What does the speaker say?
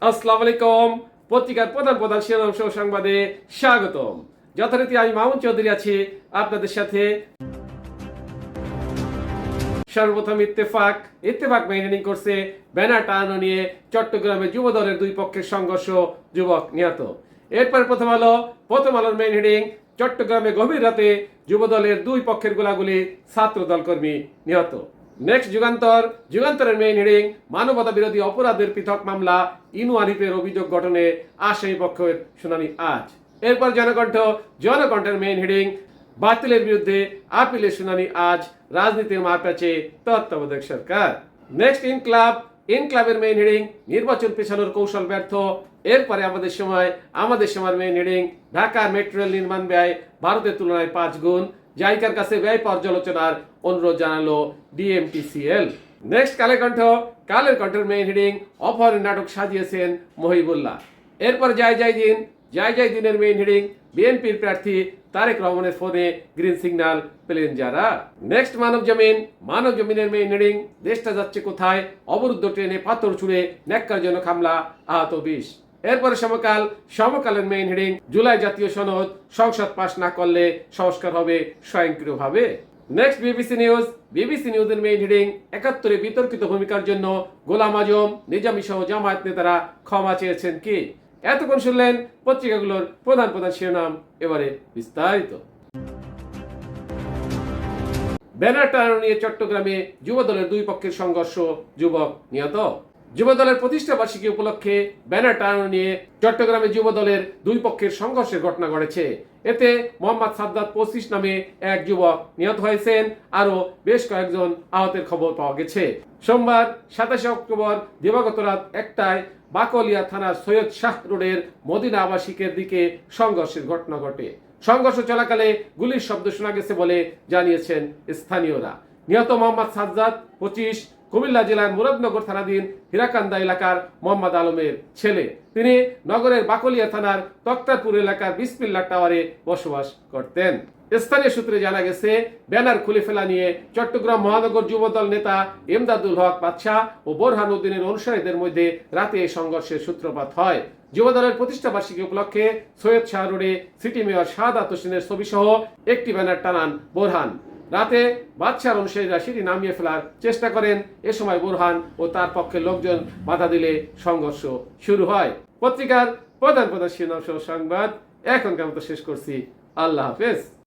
আসসালামু আলাইকুম। পত্রিকার প্রধান প্রধান শিরোনাম সহ সংবাদে স্বাগতম। যথারীতি আমি মামুন চৌধুরী আছি আপনাদের সাথে। সর্বপ্রথম ইত্তেফাক মেইনটেনিং করছে ব্যানার টানানো নিয়ে চট্টগ্রামে যুব দলের দুই পক্ষের সংঘর্ষ, যুবক নিহত। এরপর প্রথম আলোর মেইন হেডিং, চট্টগ্রামে গভীর রাতে যুব দলের দুই পক্ষের গোলাগুলি, ছাত্র দল কর্মী নিহত। নেক্সট যুগান্তরের মেইন হেডিং, মানবতা বিরোধী অপরাধের পৃথক মামলা, ইনু আরিফের অভিযোগ গঠনে আসামি পক্ষের শুনানি আজ। এরপর জনকণ্ঠের মেইন হেডিং, বাতিলের বিরুদ্ধে আপিলের শুনানি আজ, রাজনীতির মারপ্যাচে তত্ত্বাবধায়ক সরকার। নেক্সট ইনক্লাবের মেইন হেডিং, নির্বাচন পেছানোর কৌশল ব্যর্থ। এরপরে আমাদের সময়ের মেইন হেডিং, ঢাকার মেট্রো রেল নির্মাণ ব্যয় ভারতের তুলনায় 5 গুণ, জাইকার কাছে ব্যয় পর্যালোচনার অনুরোধ জানালো ডিএমটিসিএল। নেক্সট কালের কণ্ঠের মেইন হেডিং, অপহরণ নাটক সাজিয়েছেন মহিবুল্লাহ। এরপর জয় দিনের মেইন হেডিং, বিএনপির প্রার্থী তারেক রহমানের ফোনে গ্রিন সিগন্যাল পেলেন যারা। নেক্সট মানবজমিনের মেইন হেডিং, দেশটা যাচ্ছে কোথায়, অবরুদ্ধ ট্রেনে পাথর ছুঁড়ে ন্যাক্কারজনক হামলা, আহত 20। এরপরে সমকালের মেইন হেডিং, জুলাই জাতীয় সনদ সংসদ পাশ না করলে সংস্কার হবে স্বয়ংক্রিয়ভাবে। নেক্সট বিবিসি নিউজের মেইন হেডিং, 71-এ বিতর্কিত ভূমিকার জন্য গোলাম আজম, নিজামী সহ জামায়াত নেতারা ক্ষমা চেয়েছেন কি। এতক্ষণ শুনলেন পত্রিকাগুলোর প্রধান প্রধান শিরোনাম, এবারে বিস্তারিত। ব্যানার টানানো নিয়ে চট্টগ্রামে যুব দলের দুই পক্ষের সংঘর্ষ, যুবক নিহত। যুব দলের প্রতিষ্ঠা বার্ষিকী উপলক্ষে ব্যানার টানানো নিয়ে চট্টগ্রামে যুব দলের দুই পক্ষের সংঘর্ষের ঘটনা ঘটেছে। এতে মোহাম্মদ সাদ্দাত 25 নামে এক যুবক নিহত হয়েছেন, আরো বেশ কয়েকজন আহতের খবর পাওয়া গেছে। সোমবার 27 অক্টোবর দিবাগত রাত 1টায় বাকলিয়া থানার সৈয়দ শাহ রোডের মদিনা আবাসিকের দিকে সংঘর্ষের ঘটনা ঘটে। সংঘর্ষ চলাকালে গুলির শব্দ শোনা গেছে বলে জানিয়েছেন স্থানীয়রা। নিহত মোহাম্মদ সাদ্দাত 25 কুমিল্লা জেলার মুরাদনগর থানাধীন হীরাকান্দা এলাকার মোহাম্মদ আলমের ছেলে। তিনি নগরের বাকলিয়া থানার তক্তারপুর এলাকার বিসমিল্লাহ টাওয়ারে বসবাস করতেন। স্থানীয় সূত্রে জানা গেছে, ব্যানার খুলে ফেলা নিয়ে চট্টগ্রাম মহানগর যুবদল নেতা এমদাদুল হক বাদশা ও বোরহান উদ্দিনের অনুসারীদের মধ্যে রাতে এই সংঘর্ষের সূত্রপাত হয়। যুবদলের প্রতিষ্ঠা বার্ষিকী উপলক্ষে সৈয়দ শাহ রোডে সিটি মেয়র শাহাদাত হোসেনের ছবি সহ একটি ব্যানার টানান বোরহান। রাতে বাদশার অনুসারীরা সেটি নামিয়ে ফেলার চেষ্টা করেন। এ সময় বোরহান ও তার পক্ষের লোকজন বাধা দিলে সংঘর্ষ শুরু হয়। পত্রিকার প্রধান শিরোনাম সহ সংবাদ এখনকার মতো শেষ করছি। আল্লাহ হাফেজ।